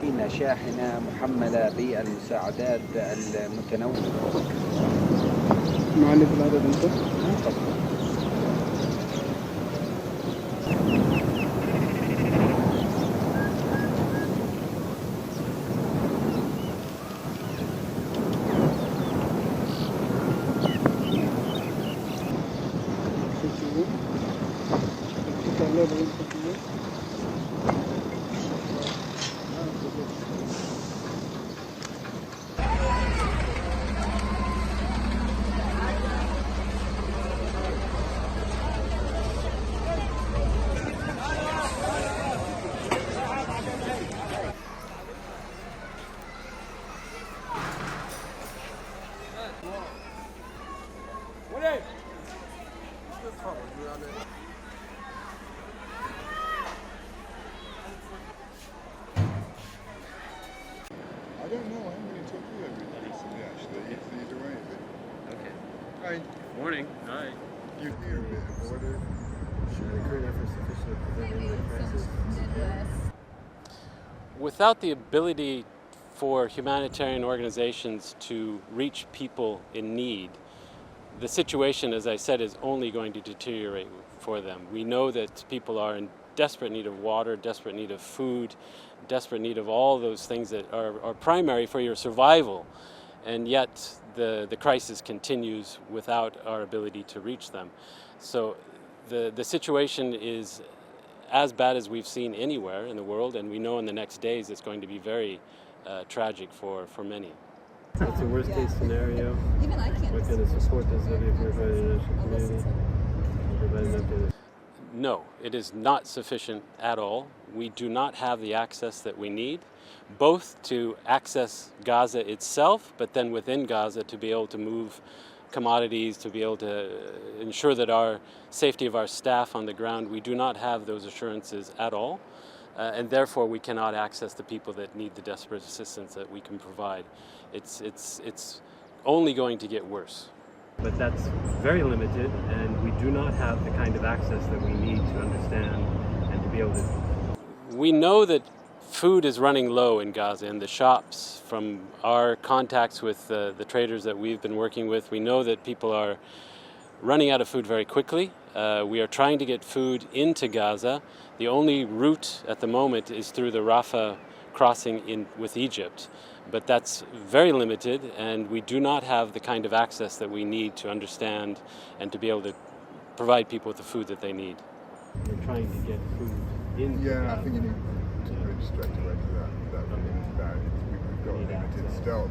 إن شاحنة محملة بالمساعدات المتنوعة. معلم بالعدد أنت؟ I don't know. I haven't really talked to them recently, actually. It's either way. Okay. Hi. Morning. Hi. You hear a bit of order. Without the ability for humanitarian organizations to reach people in need, the situation, as I said, is only going to deteriorate for them. We know that people are in desperate need of water, desperate need of food, desperate need of all those things that are primary for your survival, and yet the crisis continues without our ability to reach them. So the situation is as bad as we've seen anywhere in the world, and we know in the next days it's going to be very tragic for many. What's the worst case scenario? What kind of support does WFP provide the international community? Provide an update. No, it is not sufficient at all. We do not have the access that we need, both to access Gaza itself, but then within Gaza to be able to move commodities, to be able to ensure that our safety of our staff on the ground. We do not have those assurances at all, and therefore we cannot access the people that need the desperate assistance that we can provide. It's only going to get worse. But that's very limited, and we do not have the kind of access that we need to understand and to be able to. We know that food is running low in Gaza in the shops. From our contacts with the traders that we've been working with, we know that people are running out of food very quickly. We are trying to get food into Gaza. The only route at the moment is through the Rafah crossing with Egypt. But that's very limited, and we do not have the kind of access that we need to understand and to be able to provide people with the food that they need. We're trying to get food in. Yeah, I think you need to bridge straight away to that. We've got limited stock.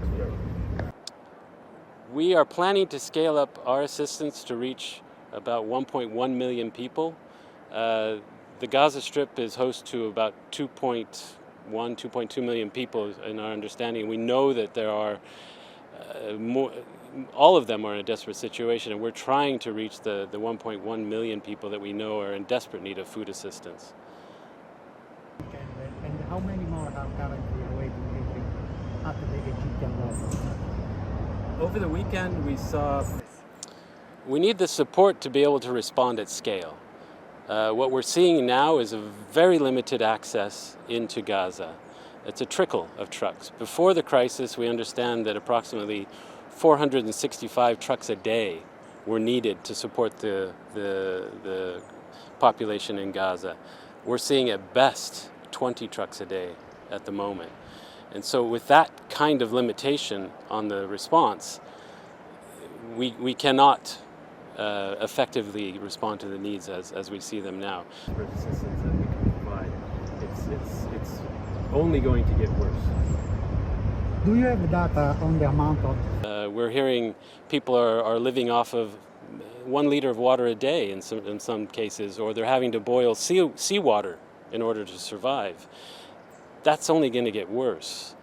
We are planning to scale up our assistance to reach about 1.1 million people. The Gaza Strip is host to about 2.2 million people in our understanding. We know that there are all of them are in a desperate situation, and we're trying to reach the 1.1 million people that we know are in desperate need of food assistance. And how many more are currently awaiting entry after the Egypt-Gaza? Over the weekend, we need the support to be able to respond at scale. What we're seeing now is a very limited access into Gaza. It's a trickle of trucks. Before the crisis, we understand that approximately 465 trucks a day were needed to support the population in Gaza. We're seeing at best 20 trucks a day at the moment. And so with that kind of limitation on the response, we cannot effectively respond to the needs as we see them now. Assistance that we can provide. It's only going to get worse. Do you have data on the amount of? We're hearing people are living off of 1 liter of water a day in some cases, or they're having to boil seawater in order to survive. That's only going to get worse.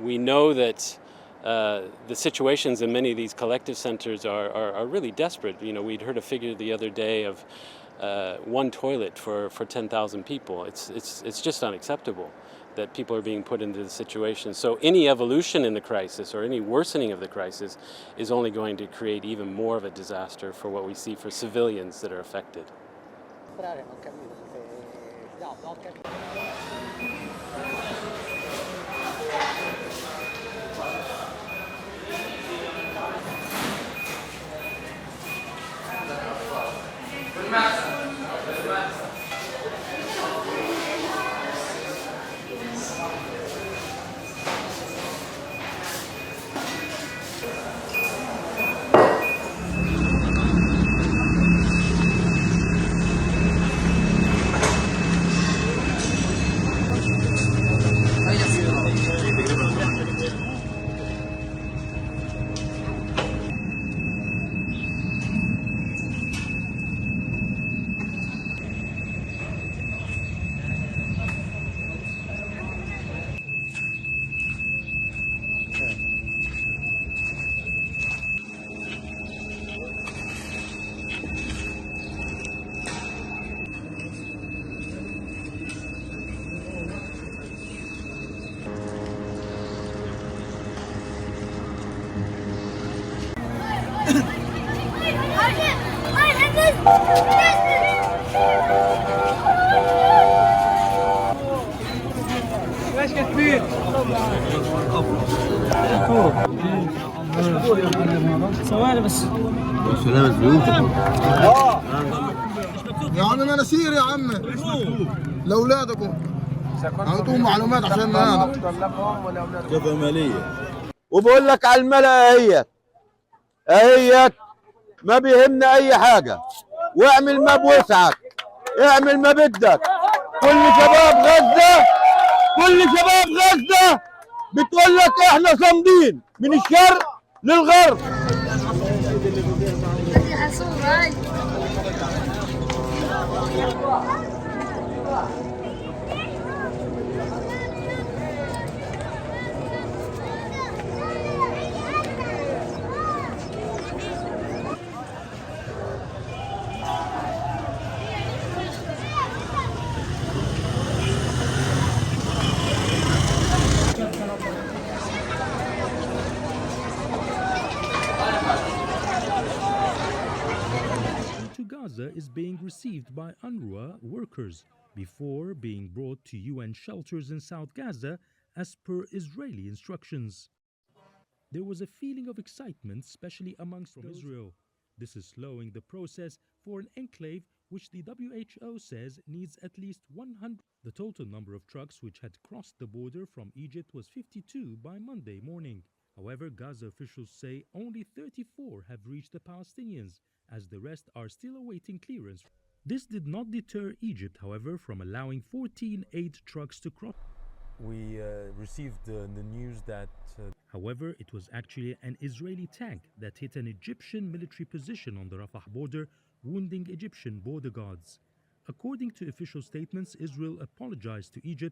We know that the situations in many of these collective centers are really desperate. You know, we'd heard a figure the other day of 1 toilet for 10,000 people. It's just unacceptable that people are being put into this situation. So any evolution in the crisis or any worsening of the crisis is only going to create even more of a disaster for what we see for civilians that are affected. يا عم انا سير يا عم لاولادكم اعطوهم معلومات عشان هذا كذا ماليه. وبقول لك على الملا اهيت ما بيهمنا اي حاجه، واعمل ما بوسعك، اعمل ما بدك. كل شباب غزه بتقول لك احنا صامدين من الشرق للغرب. To Gaza is being received by UNRWA workers before being brought to UN shelters in South Gaza as per Israeli instructions. There was a feeling of excitement, especially amongst Israel. This is slowing the process for an enclave which the WHO says needs at least 100. The total number of trucks which had crossed the border from Egypt was 52 by Monday morning. However, Gaza officials say only 34 have reached the Palestinians, as the rest are still awaiting clearance. This did not deter Egypt, however, from allowing 14 aid trucks to cross. We received the news that... However, it was actually an Israeli tank that hit an Egyptian military position on the Rafah border, wounding Egyptian border guards. According to official statements, Israel apologized to Egypt